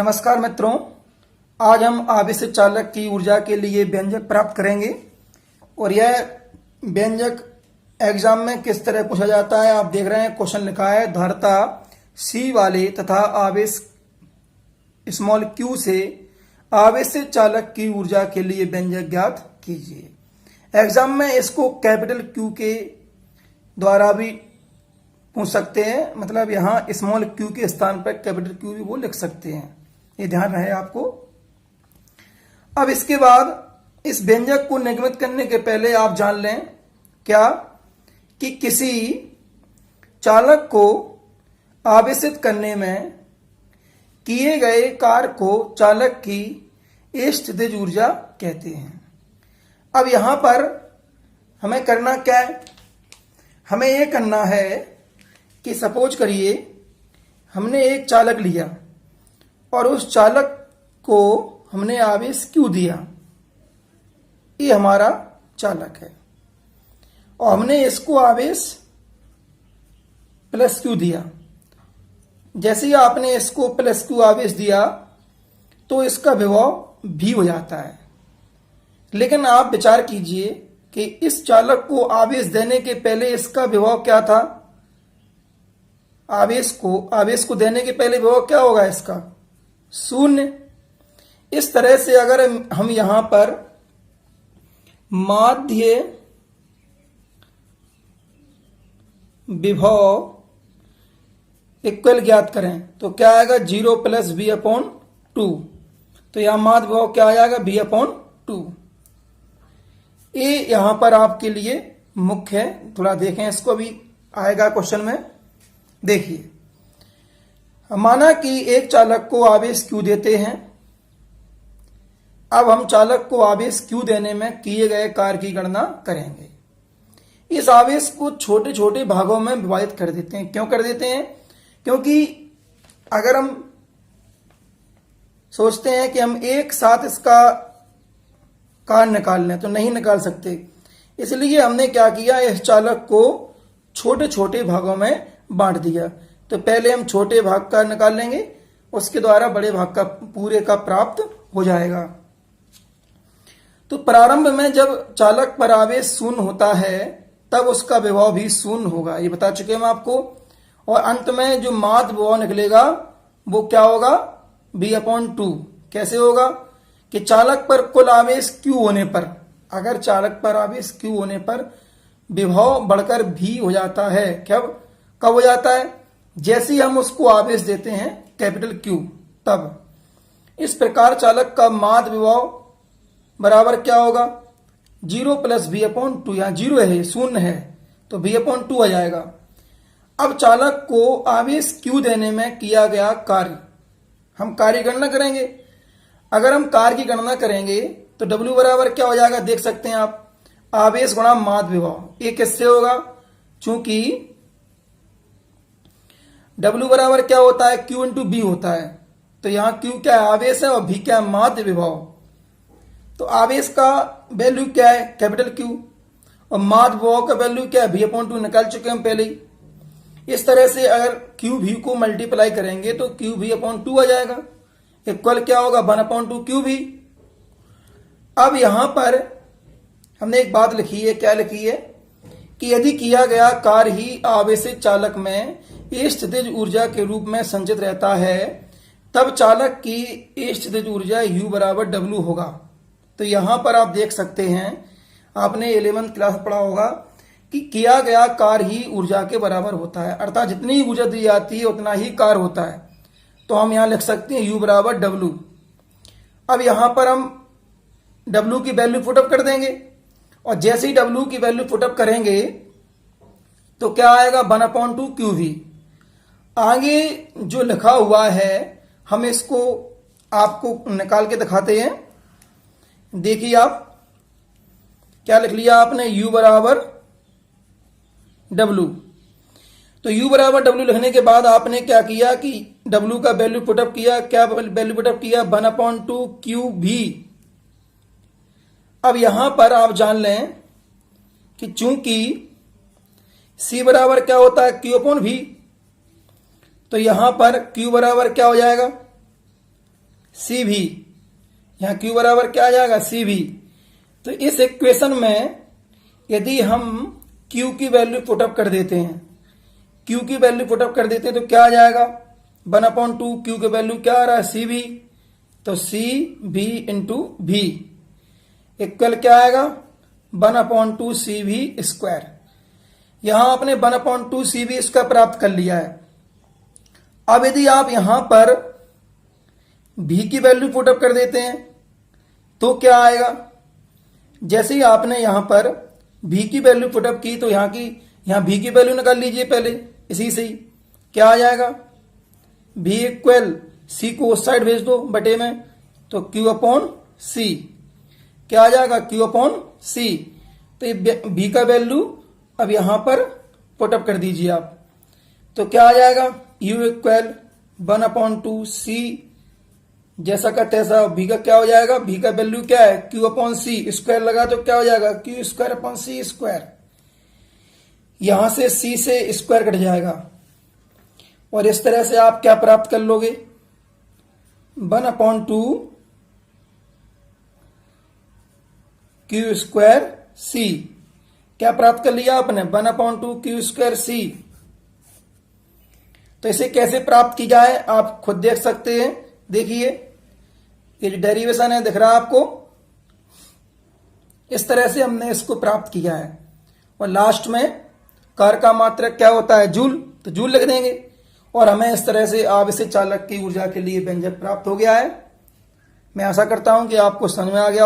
नमस्कार मित्रों, आज हम आवेश चालक की ऊर्जा के लिए व्यंजक प्राप्त करेंगे और यह व्यंजक एग्जाम में किस तरह पूछा जाता है। आप देख रहे हैं क्वेश्चन लिखा है धारिता C वाले तथा आवेश स्मॉल q से आवेश चालक की ऊर्जा के लिए व्यंजक ज्ञात कीजिए। एग्जाम में इसको कैपिटल Q के द्वारा भी पूछ सकते हैं, मतलब यहाँ स्मॉल q के स्थान पर कैपिटल Q भी वो लिख सकते हैं, ये ध्यान रहे आपको। अब इसके बाद इस व्यंजक को निगमित करने के पहले आप जान लें क्या कि किसी चालक को आवेशित करने में किए गए कार्य को चालक की स्थितिज ऊर्जा कहते हैं। अब यहां पर हमें करना क्या है, हमें यह करना है कि सपोज करिए हमने एक चालक लिया और उस चालक को हमने आवेश Q दिया, ये हमारा चालक है, और हमने इसको आवेश प्लस Q दिया। जैसे ही आपने इसको प्लस Q आवेश दिया तो इसका विभव V हो जाता है। लेकिन आप विचार कीजिए कि इस चालक को आवेश देने के पहले इसका विभव क्या था। आवेश को देने के पहले विभव क्या होगा इसका, शून्य। इस तरह से अगर हम यहां पर माध्य विभव इक्वल ज्ञात करें तो क्या आएगा 0 प्लस V/2। तो यहां माध्य विभव क्या आ जाएगा V/2। ये यहां पर आपके लिए मुख्य है, थोड़ा देखें इसको, भी आएगा क्वेश्चन में। देखिए, माना कि एक चालक को आवेश Q देते हैं। अब हम चालक को आवेश Q देने में किए गए कार्य की गणना करेंगे। इस आवेश को छोटे छोटे भागों में विभाजित कर देते हैं। क्यों कर देते हैं? क्योंकि अगर हम सोचते हैं कि हम एक साथ इसका कार्य निकाल लें तो नहीं निकाल सकते, इसलिए हमने क्या किया, इस चालक को छोटे छोटे भागों में बांट दिया। तो पहले हम छोटे भाग का निकाल लेंगे, उसके द्वारा बड़े भाग का पूरे का प्राप्त हो जाएगा। तो प्रारंभ में जब चालक पर आवेश शून्य होता है तब उसका विभव भी शून्य होगा, ये बता चुके हम आपको। और अंत में जो माध्य विभव निकलेगा वो क्या होगा, V/2। कैसे होगा कि चालक पर कुल आवेश Q होने पर, अगर चालक पर आवेश Q होने पर विभव बढ़कर V हो जाता है। कब हो जाता है? जैसे ही हम उसको आवेश देते हैं कैपिटल Q, तब। इस प्रकार चालक का माध्य विभव बराबर क्या होगा, 0 प्लस V/2। यहां 0 है, शून्य है, तो V/2 आ जाएगा। अब चालक को आवेश Q देने में किया गया कार्य, हम कार्य गणना करेंगे। अगर हम कार्य की गणना करेंगे तो W बराबर क्या हो जाएगा, देख सकते हैं आप, आवेश गुणा माध्य विभव। ये किससे होगा, चूंकि W बराबर क्या होता है, Q इंटू B होता है। तो यहां Q क्या है, आवेश है, और V क्या है, माध्य विभव। तो आवेश का वैल्यू क्या है, कैपिटल Q, और माध्य विभव का वैल्यू क्या है, V/2। निकाल चुके हम पहले ही। इस तरह से अगर Q V को मल्टीप्लाई करेंगे तो Q V/2 आ जाएगा, इक्वल क्या होगा, 1/2 QV। अब यहां पर हमने एक बात लिखी है, क्या लिखी है कि यदि किया गया कार्य ही आवेशित चालक में स्थितिज ऊर्जा के रूप में संचित रहता है तब चालक की स्थितिज ऊर्जा U बराबर W होगा। तो यहां पर आप देख सकते हैं, आपने 11th क्लास पढ़ा होगा कि किया गया कार्य ही ऊर्जा के बराबर होता है, अर्थात जितनी ऊर्जा दी जाती है उतना ही कार्य होता है। तो हम यहां लिख सकते हैं U बराबर W। अब यहां पर हम W की वैल्यू पुटअप कर देंगे, और जैसे ही W की वैल्यू पुटअप करेंगे तो क्या आएगा, 1/2 QV। आगे जो लिखा हुआ है हम इसको आपको निकाल के दिखाते हैं। देखिए आप क्या लिख लिया आपने, U बराबर W। तो U बराबर W लिखने के बाद आपने क्या किया कि W का वैल्यू पुटअप किया। क्या वैल्यू पुटअप किया, 1/2 QV। अब यहां पर आप जान लें कि चूंकि C बराबर क्या होता है, Q/V, तो यहां पर Q बराबर क्या हो जाएगा, सी भी, यहाँ Q बराबर क्या आ जाएगा, सी भी। तो इस इक्वेशन में यदि हम Q की वैल्यू पुटअप कर देते हैं, Q की वैल्यू पुटअप कर देते हैं तो क्या आ जाएगा, 1/2, Q की वैल्यू क्या आ रहा है, सी भी, तो सी भी इंटू भी इक्वल क्या आएगा, 1/2 सी भी स्क्वायर। यहां आपने 1/2 सी भी स्क्वायर प्राप्त कर लिया है। अब यदि आप यहां पर भी की वैल्यू पुटअप कर देते हैं तो क्या आएगा, जैसे ही आपने यहां पर भी की वैल्यू पुटअप की तो यहां भी की वैल्यू निकाल लीजिए पहले, इसी से ही क्या आ जाएगा, भी इक्वल सी को उस साइड भेज दो बटे में, तो Q अपॉन सी क्या आ जाएगा, Q अपॉन सी। तो ये भी का वैल्यू अब यहां पर पुटअप कर दीजिए आप, तो क्या आ जाएगा, U इक्वल 1/2 सी, जैसा का तैसा। भी का क्या हो जाएगा, भी का वैल्यू क्या है, Q अपॉन सी, स्क्वायर लगा तो क्या हो जाएगा, Q स्क्वायर अपॉन सी स्क्वायर। यहां से C से स्क्वायर कट जाएगा और इस तरह से आप क्या प्राप्त कर लोगे, 1/2 Q स्क्वायर सी। क्या प्राप्त कर लिया आपने, 1/2 Q स्क्वायर सी। तो इसे कैसे प्राप्त की जाए आप खुद देख सकते हैं। देखिए ये जो डेरिवेशन है दिख रहा है आपको, इस तरह से हमने इसको प्राप्त किया है। और लास्ट में कार्य का मात्रक क्या होता है, जूल, तो जूल लिख देंगे और हमें इस तरह से आवेशित चालक की ऊर्जा के लिए व्यंजक प्राप्त हो गया है। मैं आशा करता हूं कि आपको समझ में आ गया।